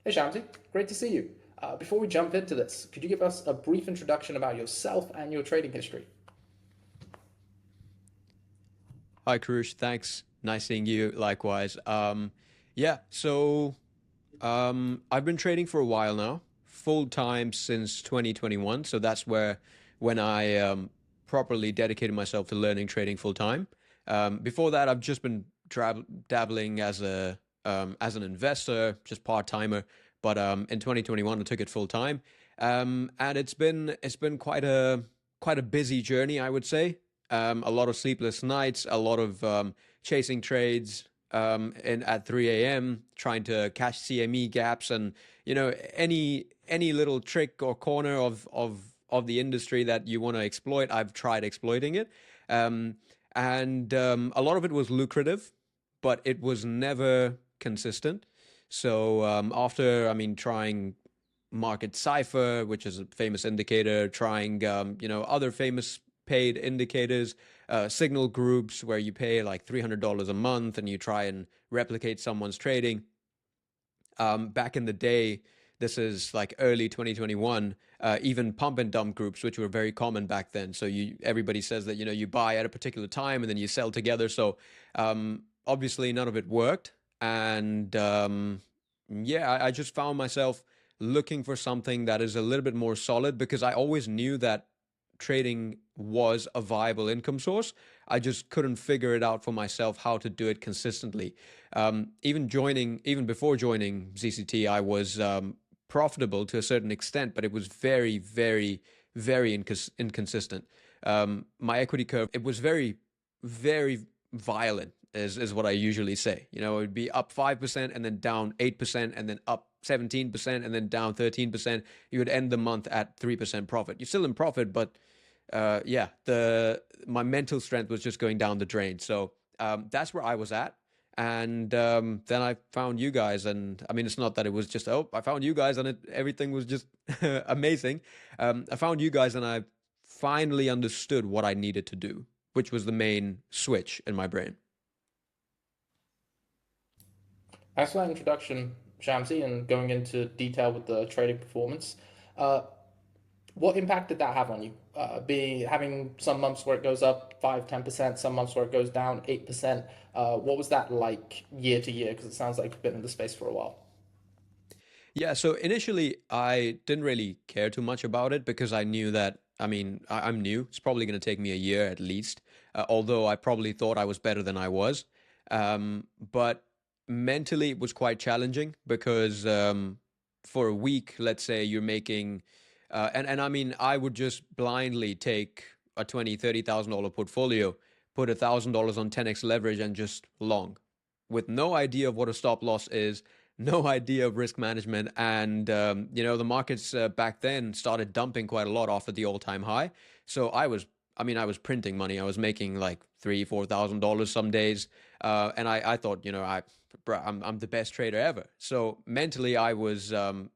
Hey Shamsi, great to see you. Before we jump into this, could you give us a brief introduction about yourself and your trading history? Hi, Koroush. Thanks. Nice seeing you. Likewise. I've been trading for a while now, full time since 2021. So that's when I properly dedicated myself to learning trading full time. Before that, I've just been dabbling as an investor, just part timer. But in 2021, I took it full time, and it's been quite a busy journey, I would say. A lot of sleepless nights, a lot of chasing trades at 3 a.m., trying to catch CME gaps, and any little trick or corner of the industry that you want to exploit. I've tried exploiting it, um, and a lot of it was lucrative, but it was never consistent. So after, I mean, trying market cipher, which is a famous indicator, trying other famous paid indicators, signal groups where you pay like $300 a month and you try and replicate someone's trading. Back in the day, this is like early 2021, even pump and dump groups, which were very common back then. So everybody says that you buy at a particular time and then you sell together. So obviously none of it worked, and I just found myself looking for something that is a little bit more solid because I always knew that trading was a viable income source. I just couldn't figure it out for myself how to do it consistently. Even before joining ZCT, I was profitable to a certain extent, but it was very, very, very inconsistent. My equity curve, it was very, very violent, is what I usually say. It would be up 5% and then down 8% and then up 17% and then down 13%. You would end the month at 3% profit. You're still in profit, but the my mental strength was just going down the drain. So that's where I was at. And then I found you guys, and I mean, it's not that it was just, oh, I found you guys, and everything was just amazing. I found you guys, and I finally understood what I needed to do, which was the main switch in my brain. Excellent introduction, Shamsi, and going into detail with the trading performance. Uh, what impact did that have on you? Be having some months where it goes up 5, 10%, some months where it goes down 8%. What was that like year to year? Because it sounds like you've been in the space for a while. Yeah, so initially I didn't really care too much about it because I knew that, I mean, I'm new. It's probably going to take me a year at least, although I probably thought I was better than I was. But mentally, it was quite challenging because for a week, let's say you're making, and I mean, I would just blindly take a 20, $30,000 portfolio, put $1,000 on 10x leverage and just long with no idea of what a stop loss is, no idea of risk management, and the markets back then started dumping quite a lot off at the all-time high. So I was printing money. I was making like $3,000, $4,000 some days, and I thought, I'm the best trader ever. So mentally, I was at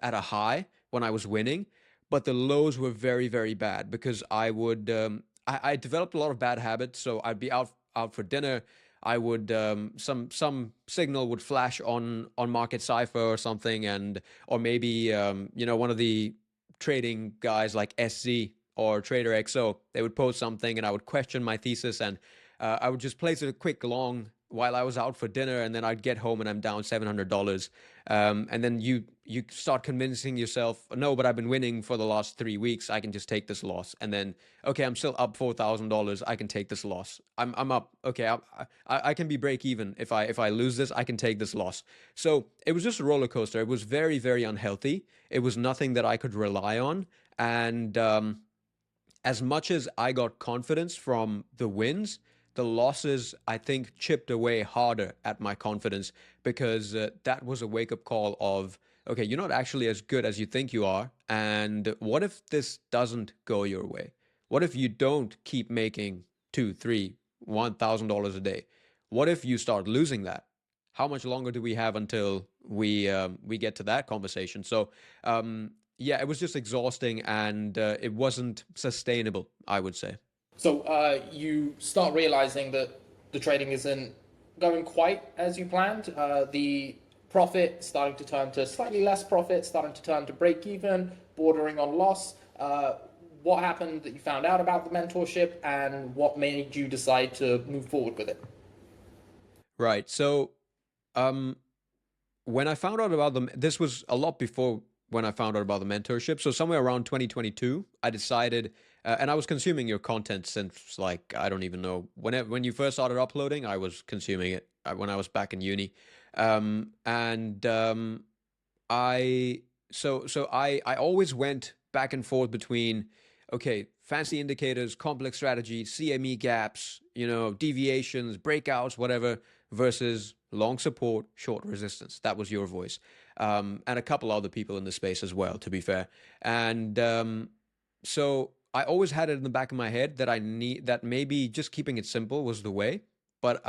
a high when I was winning, but the lows were very, very bad because I developed a lot of bad habits. So I'd be out for dinner. I would some signal would flash on Market Cipher or something, and or maybe one of the trading guys like SZ or Trader XO, they would post something, and I would question my thesis, and I would just place a quick long while I was out for dinner, and then I'd get home and I'm down $700. And then you start convincing yourself, no, but I've been winning for the last 3 weeks. I can just take this loss. And then, okay, I'm still up $4,000. I can take this loss. I'm up. Okay, I can be break even if I lose this. I can take this loss. So it was just a roller coaster. It was very, very unhealthy. It was nothing that I could rely on. And as much as I got confidence from the wins, the losses, I think, chipped away harder at my confidence because that was a wake up call of, okay, you're not actually as good as you think you are. And what if this doesn't go your way? What if you don't keep making two, three, $1,000 a day? What if you start losing that? How much longer do we have until we get to that conversation? So yeah, it was just exhausting, and it wasn't sustainable, I would say. So you start realizing that the trading isn't going quite as you planned. The profit, starting to turn to slightly less profit, starting to turn to break even, bordering on loss. What happened that you found out about the mentorship, and what made you decide to move forward with it? Right. So, um, when I found out about them, this was a lot before when I found out about the mentorship. So somewhere around 2022, I decided, and I was consuming your content since like I don't even know when you first started uploading. I was consuming it when I was back in uni, and I I always went back and forth between okay, fancy indicators, complex strategy, CME gaps, deviations, breakouts, whatever, versus long support, short resistance. That was your voice, and a couple other people in the space as well, to be fair. And so I always had it in the back of my head that I need that maybe just keeping it simple was the way. But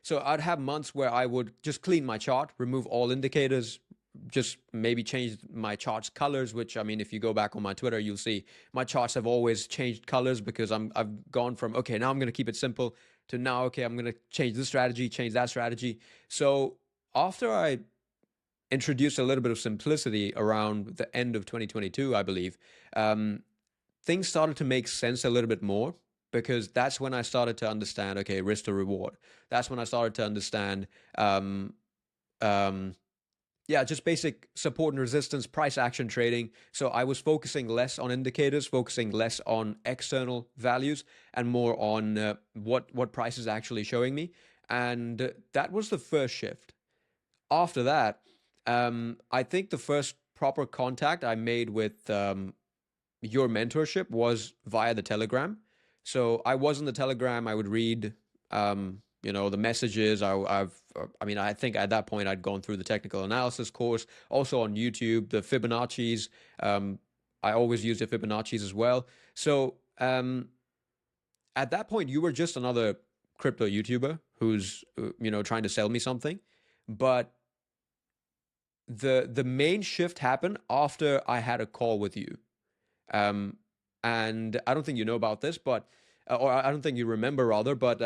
so I'd have months where I would just clean my chart, remove all indicators, just maybe change my charts colors, which I mean, if you go back on my Twitter, you'll see my charts have always changed colors because I've gone from okay, now I'm going to keep it simple to now okay, I'm going to change this strategy, change that strategy. So after I introduced a little bit of simplicity around the end of 2022, I believe, um, things started to make sense a little bit more because that's when I started to understand okay, risk to reward. That's when I started to understand um, um, yeah, just basic support and resistance, price action trading. So I was focusing less on indicators, focusing less on external values, and more on what price is actually showing me. And that was the first shift. After that, I think the first proper contact I made with your mentorship was via the Telegram. So I was in the Telegram. I would read, the messages. I mean, I think at that point I'd gone through the technical analysis course, also on YouTube, the Fibonacci's. I always used the Fibonacci's as well. So at that point, you were just another crypto YouTuber who's, trying to sell me something. But the main shift happened after I had a call with you. Um, and I don't think you know about this, but or I don't think you remember rather, but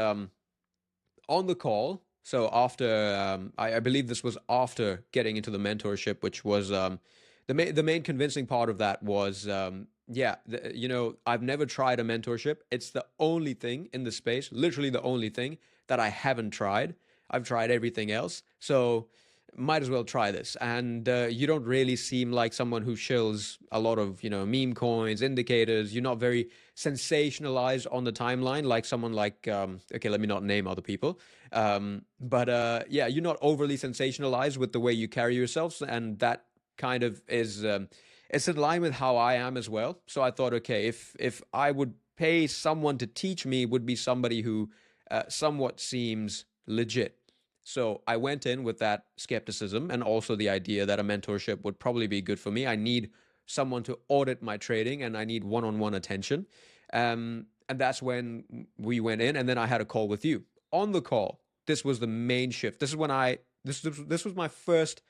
on the call. So after I believe this was after getting into the mentorship, which was the main convincing part of that was yeah, I've never tried a mentorship. It's the only thing in the space, literally the only thing that I haven't tried. I've tried everything else, so might as well try this. And you don't really seem like someone who shills a lot of meme coins, indicators. You're not very sensationalized on the timeline like someone like okay, let me not name other people, but yeah, you're not overly sensationalized with the way you carry yourselves, and that kind of is it's in line with how I am as well. So I thought, okay, if I would pay someone to teach me, it would be somebody who somewhat seems legit. So I went in with that skepticism and also the idea that a mentorship would probably be good for me. I need someone to audit my trading and I need one-on-one attention. And that's when we went in, and then I had a call with you. On the call, this was the main shift. This is when this was my first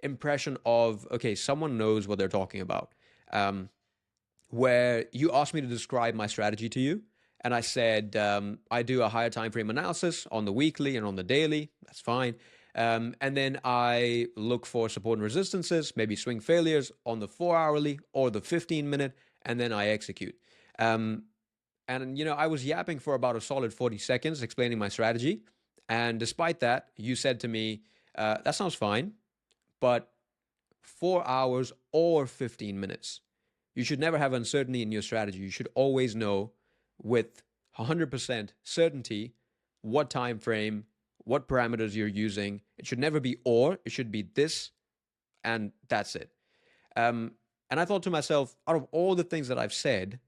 impression of okay, someone knows what they're talking about. Um, where you asked me to describe my strategy to you, and I said I do a higher time frame analysis on the weekly and on the daily. That's fine. And then I look for support and resistances, maybe swing failures on the 4 hourly or the 15 minute, and then I execute. Um, and I was yapping for about a solid 40 seconds explaining my strategy. And despite that, you said to me, that sounds fine, but 4 hours or 15 minutes. You should never have uncertainty in your strategy. You should always know with 100% certainty what time frame, what parameters you're using. It should never be or, it should be this, and that's it. Um, and I thought to myself, out of all the things that I've said,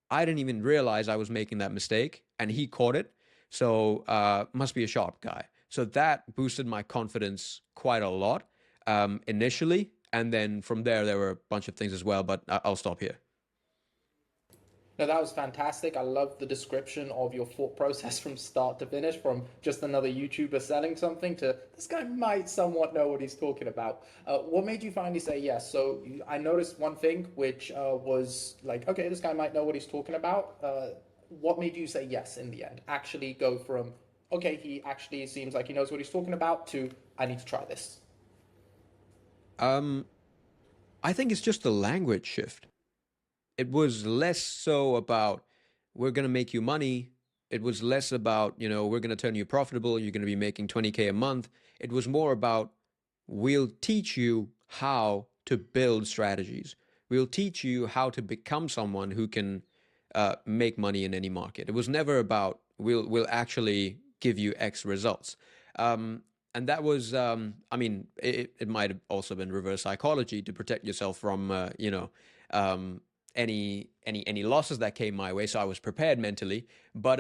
I didn't even realize I was making that mistake, and he caught it. So must be a sharp guy. So that boosted my confidence quite a lot initially, and then from there were a bunch of things as well. But I'll stop here. No, that was fantastic. I love the description of your thought process from start to finish, from just another YouTuber selling something to this guy might somewhat know what he's talking about. What made you finally say yes? So I noticed one thing, which was like, okay, this guy might know what he's talking about. What made you say yes in the end? Actually go from, okay, he actually seems like he knows what he's talking about to, I need to try this. Um, I think it's just the language shift. It was less so about we're going to make you money. It was less about, we're going to turn you profitable. You're going to be making 20K a month. It was more about we'll teach you how to build strategies. We'll teach you how to become someone who can make money in any market. It was never about we'll actually give you X results. And that was, it might have also been reverse psychology to protect yourself from, um, any losses that came my way. So I was prepared mentally. But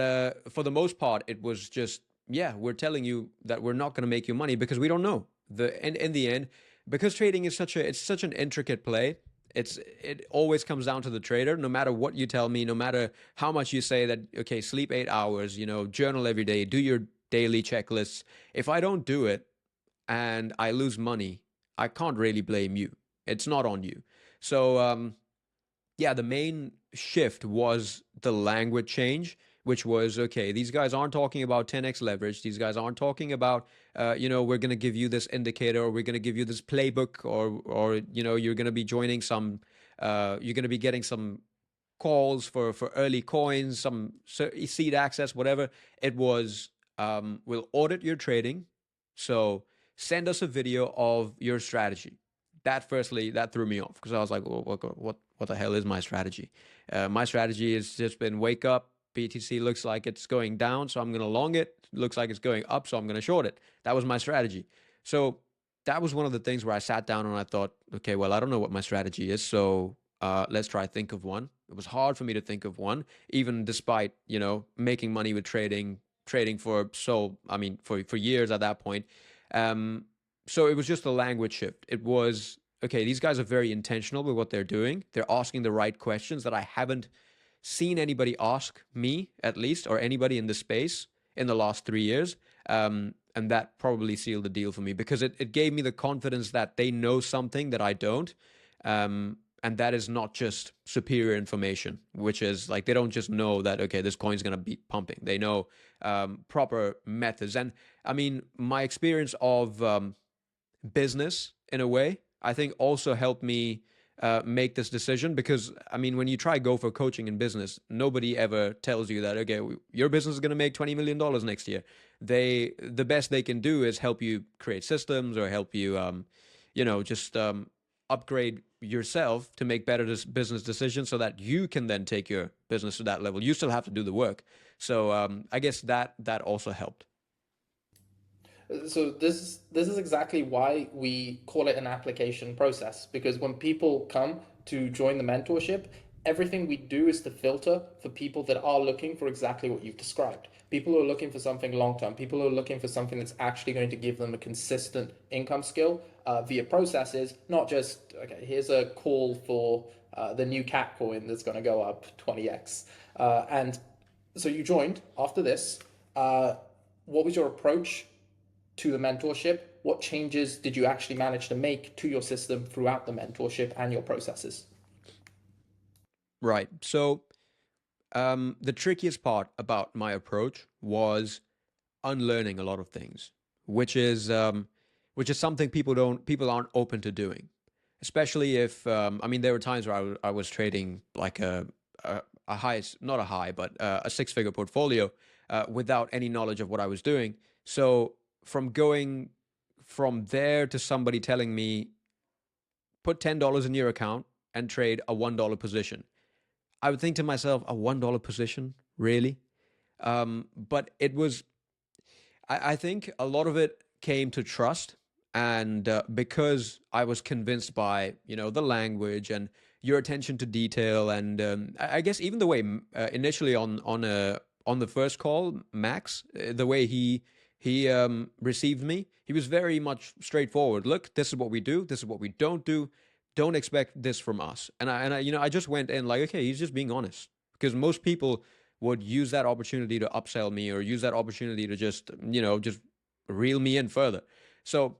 for the most part, it was just, yeah, we're telling you that we're not going to make you money because we don't know. In the end, because trading is such an intricate play. It always comes down to the trader. No matter what you tell me, no matter how much you say that, okay, sleep 8 hours, journal every day, do your daily checklists. If I don't do it and I lose money, I can't really blame you. It's not on you. So yeah, the main shift was the language change, which was okay, these guys aren't talking about 10x leverage. These guys aren't talking about, we're going to give you this indicator, or we're going to give you this playbook, or you're going to be joining some, you're going to be getting some calls for early coins, some seed access, whatever. It was, we'll audit your trading. So send us a video of your strategy. That threw me off because I was like, well, what the hell is my strategy? My strategy has just been wake up, BTC looks like it's going down, so I'm going to long it. Looks like it's going up, so I'm going to short it. That was my strategy. So that was one of the things where I sat down and I thought, okay, well, I don't know what my strategy is, so let's try think of one. It was hard for me to think of one, even despite making money with trading for years at that point. Um, so it was just a language shift. It was okay. These guys are very intentional with what they're doing. They're asking the right questions that I haven't seen anybody ask me, at least, or anybody in the space in the last 3 years. And that probably sealed the deal for me because it gave me the confidence that they know something that I don't. And that is not just superior information, which is like they don't just know that, okay, this coin's going to be pumping. They know proper methods. And I mean, my experience of business in a way, I think also helped me make this decision because I mean, when you try go for coaching in business, nobody ever tells you that okay, your business is going to make $20 million next year. The best they can do is help you create systems or help you, just upgrade yourself to make better business decisions so that you can then take your business to that level. You still have to do the work. So I guess that also helped. So this is exactly why we call it an application process, because when people come to join the mentorship, everything we do is to filter for people that are looking for exactly what you've described. People who are looking for something long term, people who are looking for something that's actually going to give them a consistent income skill via processes, not just okay, here's a call for the new cat coin that's going to go up 20x. And so you joined after this. What was your approach to the mentorship? What changes did you actually manage to make to your system throughout the mentorship and your processes? Right. So the trickiest part about my approach was unlearning a lot of things, which is something people aren't open to doing, especially if there were times where I was trading like a high, not a high, but a six-figure portfolio without any knowledge of what I was doing. So from going from there to somebody telling me put $10 in your account and trade a $1 position, I would think to myself, a $1 position, really? But it was, I think a lot of it came to trust. And because I was convinced by, the language and your attention to detail, and I guess even the way initially on the first call, Max, the way he received me, he was very much straightforward. Look, this is what we do. This is what we don't do. Don't expect this from us. I just went in like, okay, he's just being honest because most people would use that opportunity to upsell me or use that opportunity to just reel me in further. So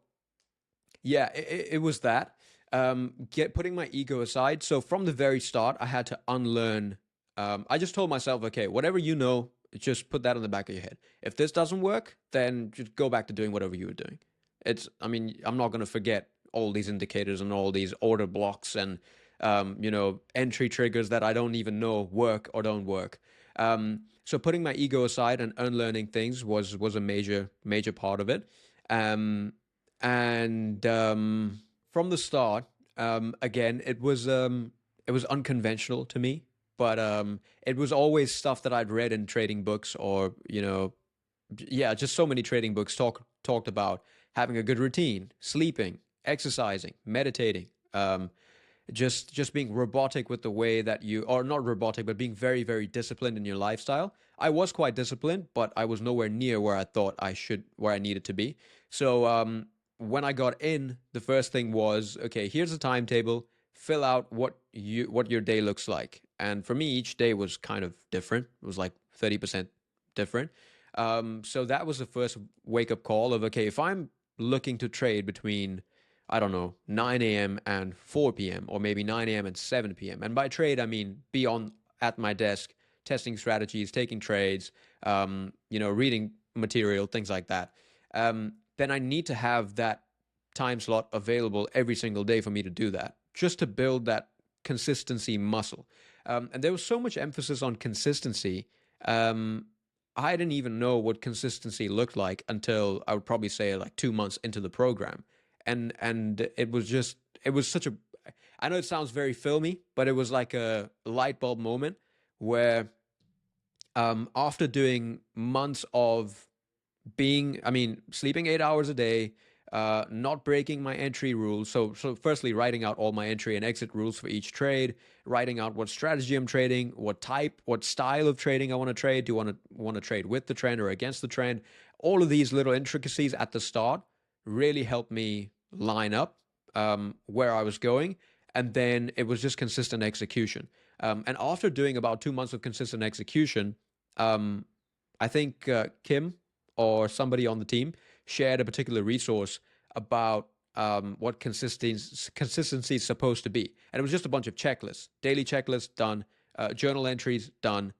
yeah, it was that. Putting my ego aside. So from the very start, I had to unlearn. I just told myself, okay, whatever you know, just put that in the back of your head. If this doesn't work, then just go back to doing whatever you were doing. I'm not going to forget all these indicators and all these order blocks and entry triggers that I don't even know work or don't work. So putting my ego aside and unlearning things was a major part of it. Um, and From the start, again, it was unconventional to me, but it was always stuff that I'd read in trading books or yeah, just so many trading books talked about having a good routine, sleeping, exercising, meditating, just being robotic with the way that you, or not robotic, but being very disciplined in your lifestyle. I was quite disciplined, but I was nowhere near where I thought where I needed to be. So when I got in, the first thing was, okay, here's a timetable. Fill out what your day looks like. And for me, each day was kind of different. It was like 30% different. So that was the first wake up call of, okay, if I'm looking to trade between, I don't know, 9 a.m. and 4 p.m., or maybe 9 a.m. and 7 p.m. And by trade, I mean be on at my desk, testing strategies, taking trades, reading material, things like that. Then I need to have that time slot available every single day for me to do that, just to build that consistency muscle. And there was so much emphasis on consistency. I didn't even know what consistency looked like until I would probably say like 2 months into the program. And it was such a, I know it sounds very filmy, but it was like a light bulb moment where after doing months of sleeping 8 hours a day, not breaking my entry rules. So firstly, writing out all my entry and exit rules for each trade, writing out what strategy I'm trading, what style of trading I want to trade. Do I want to trade with the trend or against the trend? All of these little intricacies at the start really helped me line up where I was going. And then it was just consistent execution. And after doing about 2 months of consistent execution, I think Kim or somebody on the team shared a particular resource about what consistency is supposed to be. And it was just a bunch of checklists, daily checklists done, journal entries done,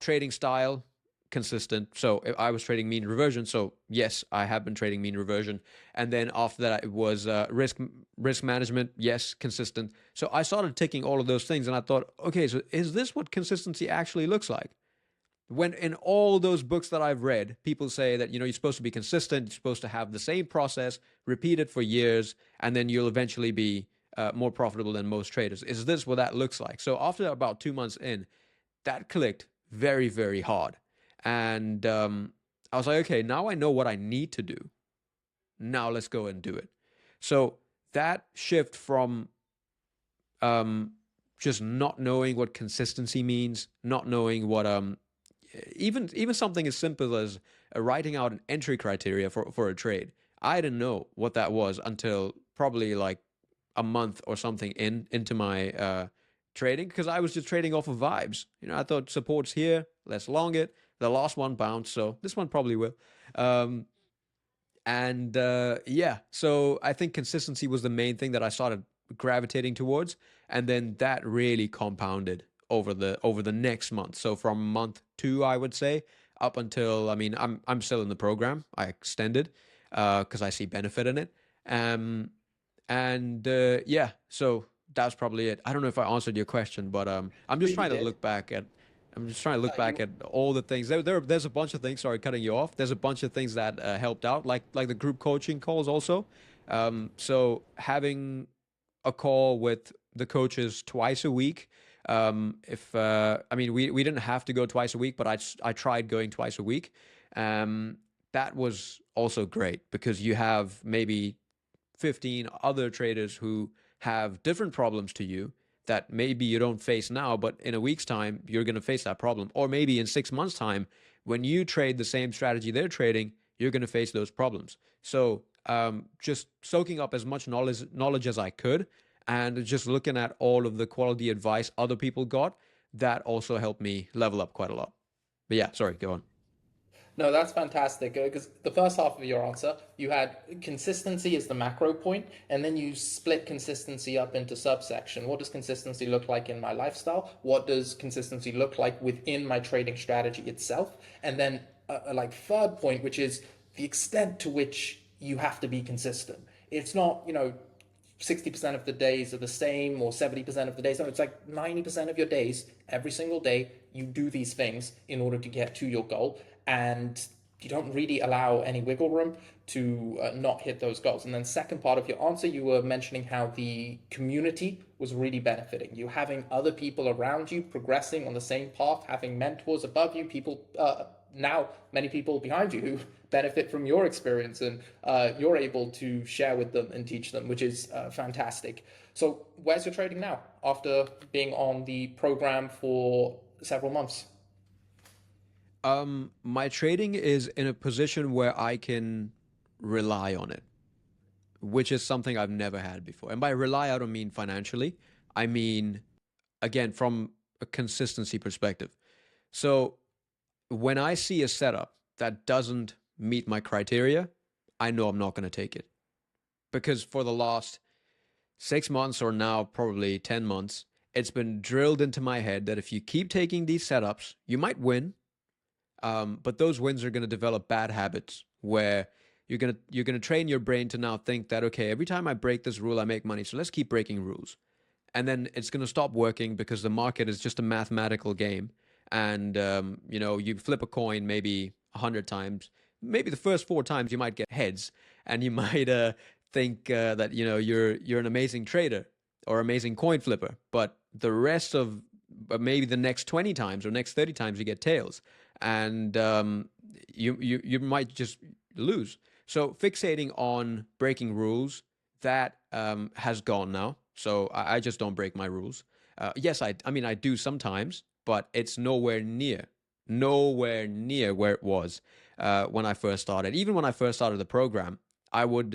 trading style consistent. So I was trading mean reversion. So yes, I have been trading mean reversion. And then after that, it was risk management. Yes, consistent. So I started ticking all of those things, and I thought, okay, so is this what consistency actually looks like? When in all those books that I've read, people say that you're supposed to be consistent, you're supposed to have the same process, repeat it for years, and then you'll eventually be more profitable than most traders. Is this what that looks like? So after about 2 months in, that clicked very hard, and I was like, okay, now I know what I need to do. Now let's go and do it. So that shift from just not knowing what consistency means, not knowing what even something as simple as writing out an entry criteria for a trade. I didn't know what that was until probably like a month or something into my trading, because I was just trading off of vibes. I thought support's here, let's long it. The last one bounced, so this one probably will. Yeah, so I think consistency was the main thing that I started gravitating towards, and then that really compounded over the next month. So from month 2, I would say, up until, I'm still in the program. I extended because I see benefit in it. Yeah, so that's probably it. I don't know if I answered your question, but I'm just Really trying to did. look back at. I'm just trying to look back You at all the things. There's a bunch of things. Sorry, cutting you off. There's a bunch of things that helped out, like the group coaching calls also. So having a call with the coaches twice a week. If we didn't have to go twice a week, but I tried going twice a week. That was also great because you have maybe 15 other traders who have different problems to you that maybe you don't face now, but in a week's time, you're going to face that problem. Or maybe in 6 months' time, when you trade the same strategy they're trading, you're going to face those problems. So just soaking up as much knowledge as I could and just looking at all of the quality advice other people got, that also helped me level up quite a lot. But yeah, sorry, go on. No, that's fantastic. Because the first half of your answer, you had consistency as the macro point, and then you split consistency up into subsection. What does consistency look like in my lifestyle? What does consistency look like within my trading strategy itself? And then, like third point, which is the extent to which you have to be consistent. it's not, 60% of the days are the same or 70% of the days. No, it's like 90% of your days, every single day, you do these things in order to get to your goal. And you don't really allow any wiggle room to not hit those goals. And then, second part of your answer, you were mentioning how the community was really benefiting you, having other people around you progressing on the same path, having mentors above you, people now many people behind you who benefit from your experience, and you're able to share with them and teach them, which is fantastic. So, where's your trading now after being on the program for several months? My trading is in a position where I can rely on it, which is something I've never had before. And by rely, I don't mean financially. I mean, again, from a consistency perspective. So when I see a setup that doesn't meet my criteria, I know I'm not going to take it. Because for the last 6 months, or now probably 10 months, it's been drilled into my head that if you keep taking these setups, you might win, but those wins are going to develop bad habits where you're gonna train your brain to now think that, okay, every time I break this rule, I make money. So let's keep breaking rules, and then it's going to stop working because the market is just a mathematical game. And you flip a coin maybe 100 times. Maybe the first 4 times you might get heads, and you might think that you're an amazing trader or amazing coin flipper. But the rest of maybe the next 20 times or next 30 times you get tails, and you might just lose. So fixating on breaking rules, that has gone now. So I just don't break my rules. Yes, I mean I do sometimes, but it's nowhere near where it was when I first started. Even when I first started the program, I would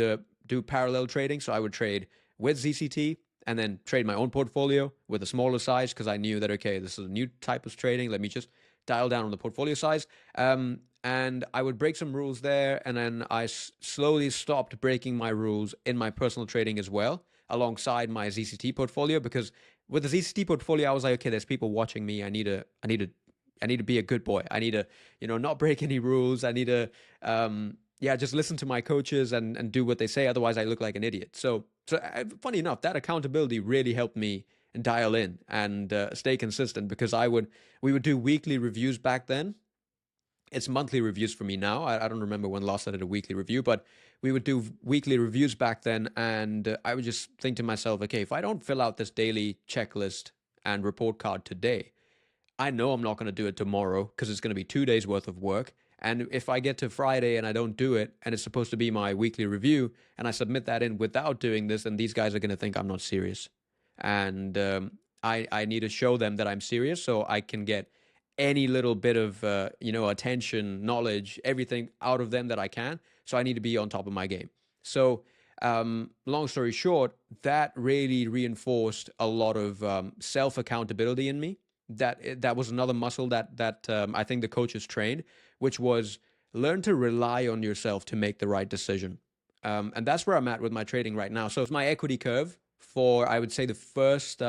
do parallel trading. So I would trade with ZCT and then trade my own portfolio with a smaller size because I knew that, okay, this is a new type of trading. Let me just dial down on the portfolio size. And I would break some rules there, and then I slowly stopped breaking my rules in my personal trading as well, alongside my ZCT portfolio. Because with the ZCT portfolio, I was like, okay, there's people watching me. I need to be a good boy. I need to, not break any rules. I need to, just listen to my coaches and do what they say. Otherwise, I look like an idiot. So funny enough, that accountability really helped me dial in and stay consistent, because we would do weekly reviews back then. It's monthly reviews for me now. I don't remember when last I did a weekly review, but we would do weekly reviews back then. And I would just think to myself, okay, if I don't fill out this daily checklist and report card today, I know I'm not going to do it tomorrow because it's going to be 2 days worth of work. And if I get to Friday and I don't do it, and it's supposed to be my weekly review, and I submit that in without doing this, then these guys are going to think I'm not serious. And I need to show them that I'm serious so I can get any little bit of attention, knowledge, everything out of them that I can. So I need to be on top of my game. So long story short, that really reinforced a lot of self accountability in me. That was another muscle that I think the coaches trained, which was learn to rely on yourself to make the right decision. And that's where I'm at with my trading right now. So it's my equity curve for, I would say, the first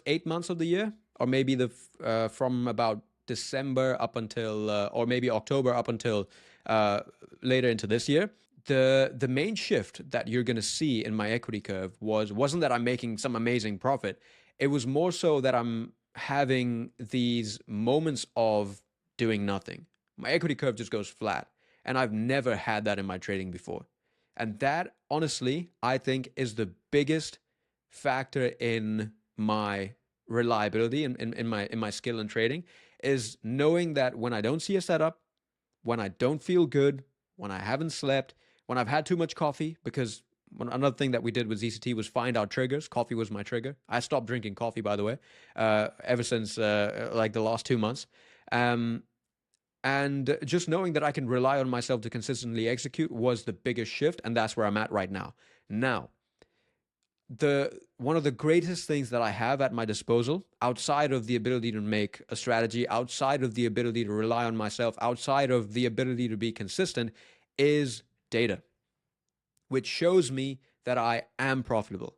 8 months of the year, or maybe from about December up until or maybe October up until later into this year. The main shift that you're going to see in my equity curve wasn't that I'm making some amazing profit. It was more so that I'm having these moments of doing nothing. My equity curve just goes flat, and I've never had that in my trading before. And that, honestly, I think is the biggest factor in my reliability in my skill in trading, is knowing that when I don't see a setup, when I don't feel good, when I haven't slept, when I've had too much coffee, because another thing that we did with ZCT was find our triggers. Coffee was my trigger. I stopped drinking coffee, by the way, ever since like the last 2 months. And just knowing that I can rely on myself to consistently execute was the biggest shift, and that's where I'm at right now. Now, one of the greatest things that I have at my disposal, outside of the ability to make a strategy, outside of the ability to rely on myself, outside of the ability to be consistent, is data, which shows me that I am profitable.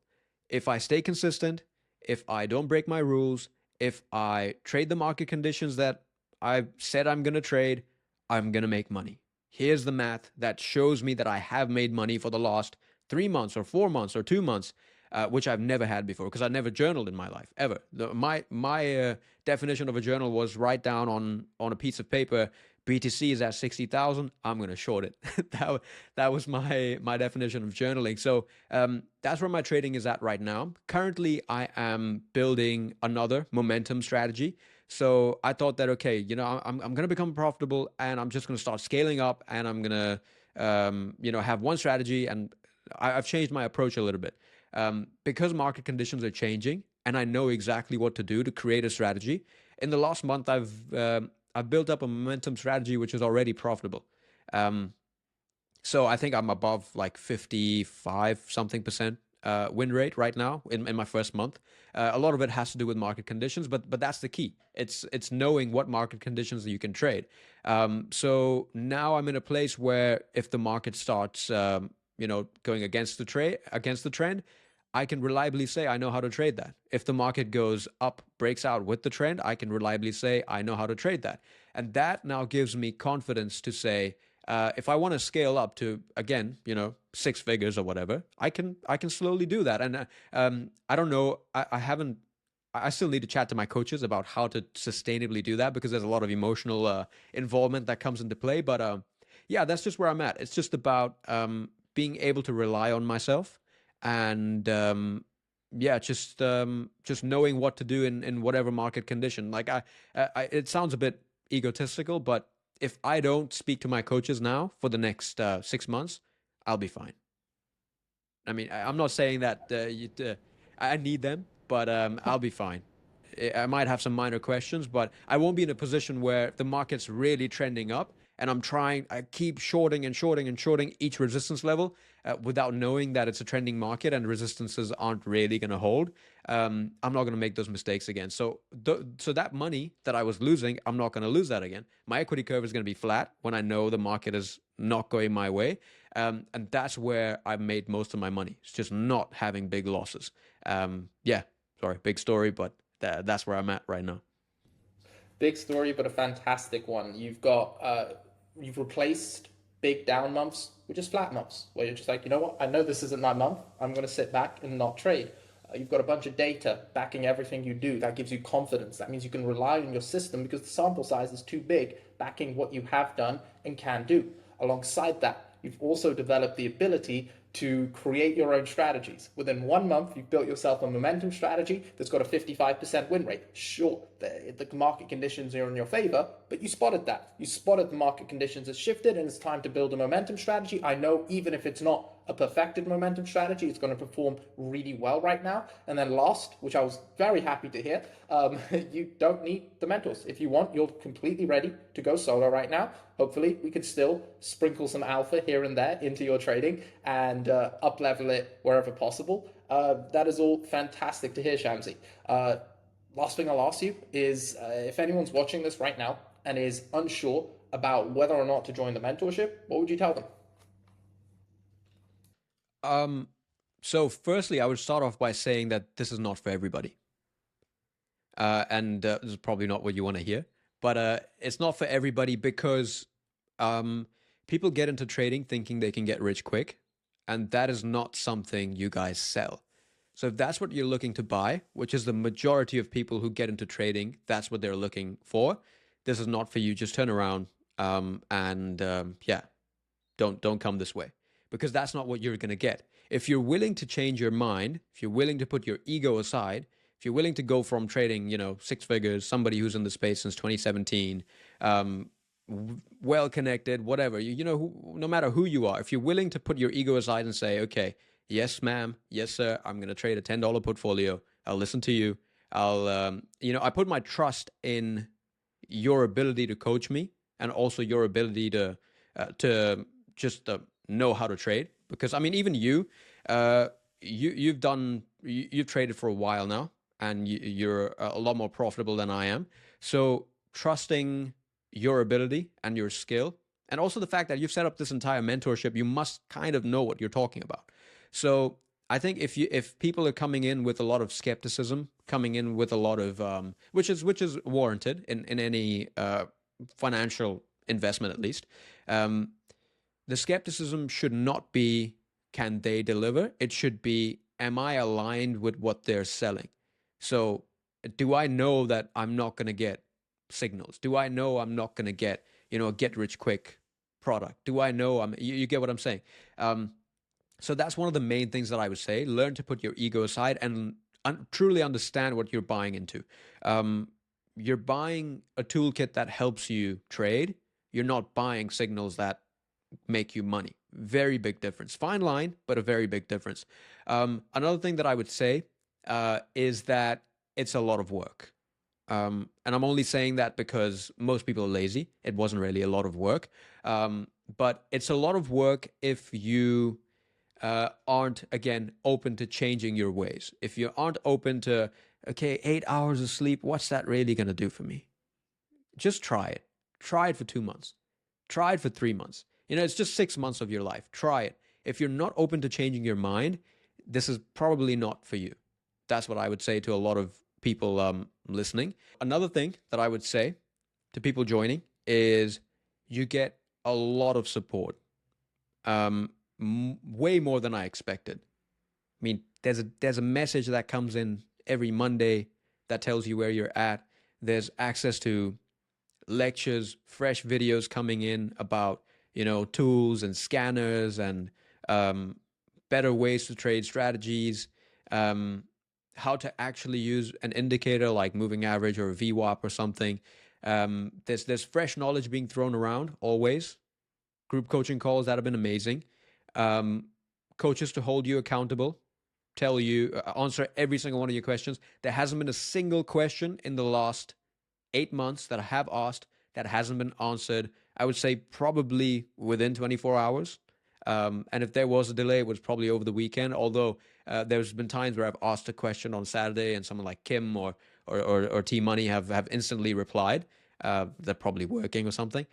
If I stay consistent, if I don't break my rules, if I trade the market conditions that I've said I'm going to trade, I'm going to make money. Here's the math that shows me that I have made money for the last 3 months or 4 months or 2 months, which I've never had before because I never journaled in my life ever. My definition of a journal was write down on a piece of paper. BTC is at 60,000. I'm gonna short it. That was my definition of journaling. So that's where my trading is at right now. Currently, I am building another momentum strategy. So I thought that okay, I'm gonna become profitable, and I'm just gonna start scaling up, and I'm gonna have one strategy, and I've changed my approach a little bit because market conditions are changing, and I know exactly what to do to create a strategy. In the last month, I've built up a momentum strategy which is already profitable. Um, so I think I'm above like 55 something percent win rate right now in my first month. A lot of it has to do with market conditions, but that's the key. It's knowing what market conditions you can trade. So now I'm in a place where if the market starts, going against the trend, I can reliably say I know how to trade that. If the market goes up, breaks out with the trend, I can reliably say I know how to trade that. And that now gives me confidence to say, if I want to scale up to again, six figures or whatever, I can slowly do that. And I don't know, I haven't. I still need to chat to my coaches about how to sustainably do that because there's a lot of emotional involvement that comes into play. But yeah, that's just where I'm at. It's just about being able to rely on myself and yeah, just knowing what to do in whatever market condition. Like it sounds a bit egotistical, but if I don't speak to my coaches now for the next 6 months, I'll be fine. I mean, I'm not saying that I need them, but I'll be fine. I might have some minor questions, but I won't be in a position where the market's really trending up and I keep shorting and shorting and shorting each resistance level without knowing that it's a trending market and resistances aren't really going to hold. I'm not going to make those mistakes again. So that money that I was losing, I'm not going to lose that again. My equity curve is going to be flat when I know the market is not going my way. And that's where I made most of my money. It's just not having big losses. Yeah, sorry, big story, but that's where I'm at right now. Big story, but a fantastic one. You've replaced big down months with just flat months, where you're just like, you know what? I know this isn't my month. I'm going to sit back and not trade. You've got a bunch of data backing everything you do. That gives you confidence. That means you can rely on your system because the sample size is too big, backing what you have done and can do. Alongside that, you've also developed the ability to create your own strategies. Within 1 month, you've built yourself a momentum strategy that's got a 55% win rate. Sure, the market conditions are in your favor, but you spotted that. You spotted the market conditions has shifted and it's time to build a momentum strategy. I know even if it's not a perfected momentum strategy, it's going to perform really well right now. And then last, which I was very happy to hear, you don't need the mentors. If you want, you're completely ready to go solo right now. Hopefully, we can still sprinkle some alpha here and there into your trading and up level it wherever possible. That is all fantastic to hear, Shamsi. Last thing I'll ask you is if anyone's watching this right now and is unsure about whether or not to join the mentorship, what would you tell them? Um, so firstly, I would start off by saying that this is not for everybody. And this is probably not what you want to hear, but it's not for everybody because um, people get into trading thinking they can get rich quick, and that is not something you guys sell. So if that's what you're looking to buy, which is the majority of people who get into trading, that's what they're looking for. This is not for you. Just turn around and yeah, don't come this way because that's not what you're going to get. If you're willing to change your mind, if you're willing to put your ego aside, if you're willing to go from trading, six figures, somebody who's in the space since 2017, well connected, whatever, no matter who you are, if you're willing to put your ego aside and say, okay, yes, ma'am, yes, sir, I'm going to trade a $10 portfolio. I'll listen to you. I put my trust in your ability to coach me and also your ability to just know how to trade. Because I mean, even you've traded for a while now, and you're a lot more profitable than I am. So trusting your ability and your skill, and also the fact that you've set up this entire mentorship, you must kind of know what you're talking about. So I think if people are coming in with a lot of skepticism, coming in with a lot of which is warranted in any financial investment at least, the skepticism should not be can they deliver? It should be, am I aligned with what they're selling? So, do I know that I'm not going to get signals? Do I know I'm not going to get, a get rich quick product? Do I know you get what I'm saying? Um, so that's one of the main things that I would say. Learn to put your ego aside and truly understand what you're buying into. Um, you're buying a toolkit that helps you trade. You're not buying signals that make you money. Very big difference. Fine line, but a very big difference. Another thing that I would say is that it's a lot of work. And I'm only saying that because most people are lazy. It wasn't really a lot of work. But it's a lot of work if you aren't, again, open to changing your ways. If you aren't open to, okay, 8 hours of sleep, what's that really going to do for me? Just try it. Try it for 2 months. Try it for 3 months. It's just 6 months of your life. Try it. If you're not open to changing your mind, this is probably not for you. That's what I would say to a lot of people listening. Another thing that I would say to people joining is you get a lot of support, way more than I expected. I mean, there's a message that comes in every Monday that tells you where you're at. There's access to lectures, fresh videos coming in about tools and scanners and better ways to trade strategies, how to actually use an indicator like moving average or a VWAP or something. There's fresh knowledge being thrown around always. Group coaching calls that have been amazing. Um, Coaches to hold you accountable, tell you, answer every single one of your questions. There hasn't been a single question in the last 8 months that I have asked that hasn't been answered. I would say probably within 24 hours. And if there was a delay, it was probably over the weekend. Although there's been times where I've asked a question on Saturday and someone like Kim or T Money have instantly replied. They're probably working or something.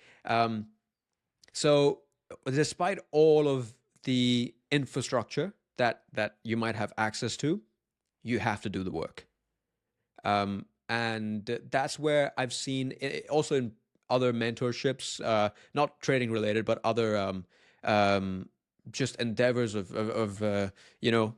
So despite all of the infrastructure that you might have access to, you have to do the work. And that's where I've seen also in other mentorships, not trading related, but other just endeavors of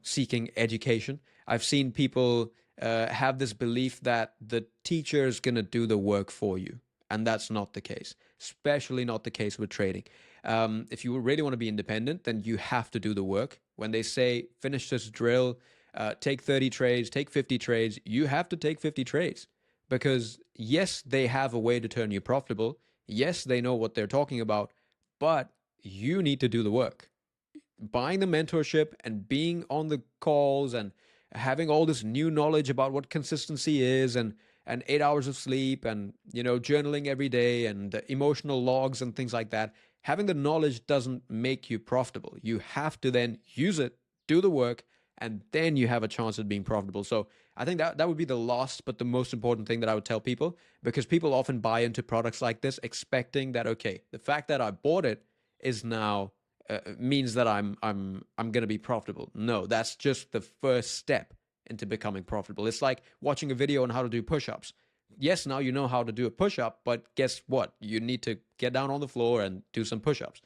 seeking education. I've seen people have this belief that the teacher is going to do the work for you, and that's not the case. Especially not the case with trading. If you really want to be independent, then you have to do the work. When they say finish this drill, take 30 trades, take 50 trades, you have to take 50 trades because yes, they have a way to turn you profitable. Yes, they know what they're talking about, but you need to do the work. Buying the mentorship and being on the calls and having all this new knowledge about what consistency is and 8 hours of sleep and journaling every day and emotional logs and things like that. Having the knowledge doesn't make you profitable. You have to then use it, do the work, and then you have a chance at being profitable. So I think that would be the last but the most important thing that I would tell people, because people often buy into products like this expecting that, okay, the fact that I bought it is now means that I'm going to be profitable. No, that's just the first step into becoming profitable. It's like watching a video on how to do push-ups. Yes, now you know how to do a push-up, but guess what? You need to get down on the floor and do some push-ups.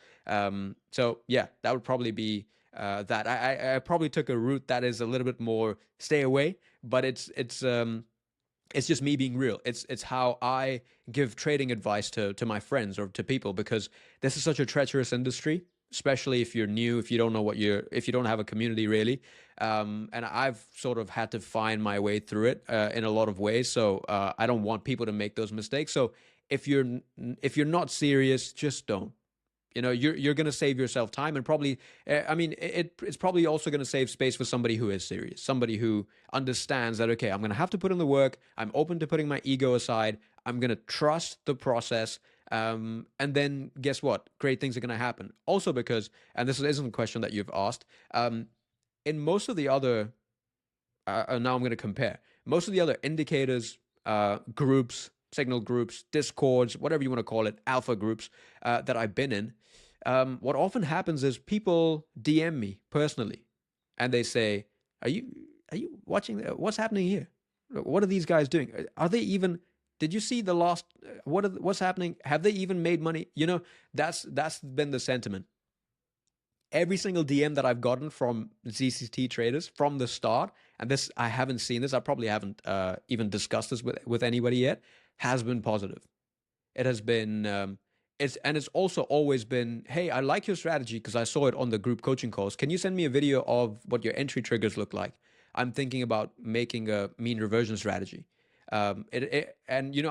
So yeah, that would probably be that. I probably took a route that is a little bit more stay away, but it's just me being real. It's how I give trading advice to my friends or to people, because this is such a treacherous industry, especially if you're new, if you don't know if you don't have a community really. And I've sort of had to find my way through it in a lot of ways. So I don't want people to make those mistakes. So if you're not serious, just don't. You're going to save yourself time, and probably, it's probably also going to save space for somebody who is serious, somebody who understands that, okay, I'm going to have to put in the work. I'm open to putting my ego aside. I'm going to trust the process. And then guess what? Great things are going to happen. Also because, and this isn't a question that you've asked, in most of the other, now I'm going to compare, most of the other indicators, groups, signal groups, discords, whatever you want to call it, alpha groups that I've been in, what often happens is people DM me personally and they say, are you watching? What's happening here? What are these guys doing? Are they even, did you see the last, what's happening? Have they even made money? That's been the sentiment. every single DM that I've gotten from ZCT traders from the start, and this I haven't seen this, I probably haven't even discussed this with anybody yet, has been positive. It has been it's also always been, hey, I like your strategy because I saw it on the group coaching calls. Can you send me a video of what your entry triggers look like? I'm thinking about making a mean reversion strategy. And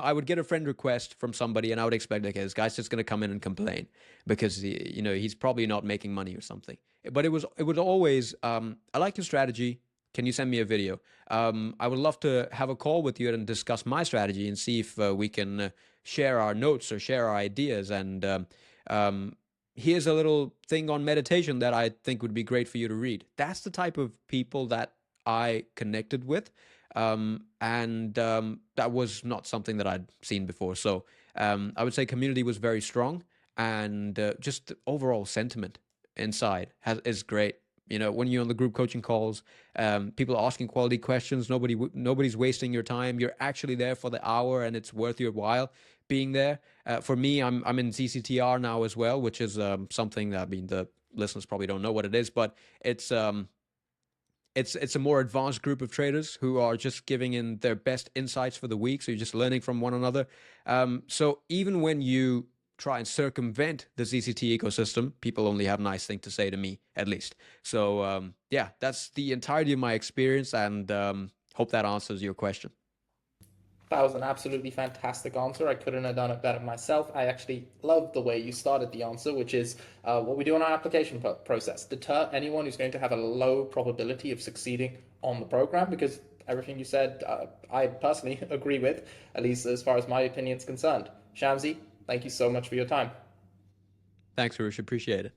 I would get a friend request from somebody, and I would expect, okay, this guy's just going to come in and complain because he's probably not making money or something. But it was always, I like your strategy. Can you send me a video? I would love to have a call with you and discuss my strategy and see if we can share our notes or share our ideas. And here's a little thing on meditation that I think would be great for you to read. That's the type of people that I connected with. And that was not something that I'd seen before. So I would say community was very strong, and just the overall sentiment inside is great. When you're on the group coaching calls, people are asking quality questions. Nobody's wasting your time. You're actually there for the hour, and it's worth your while being there. For me, I'm in ZCTR now as well, which is something that, I mean, the listeners probably don't know what it is, but it's a more advanced group of traders who are just giving in their best insights for the week. So you're just learning from one another. So even when you try and circumvent the ZCT ecosystem, people only have nice things to say to me, at least. So yeah, that's the entirety of my experience, and hope that answers your question. That was an absolutely fantastic answer. I couldn't have done it better myself. I actually love the way you started the answer, which is what we do in our application process. Deter anyone who's going to have a low probability of succeeding on the program, because everything you said, I personally agree with, at least as far as my opinion is concerned. Shamsi, thank you so much for your time. Thanks, Rush. Appreciate it.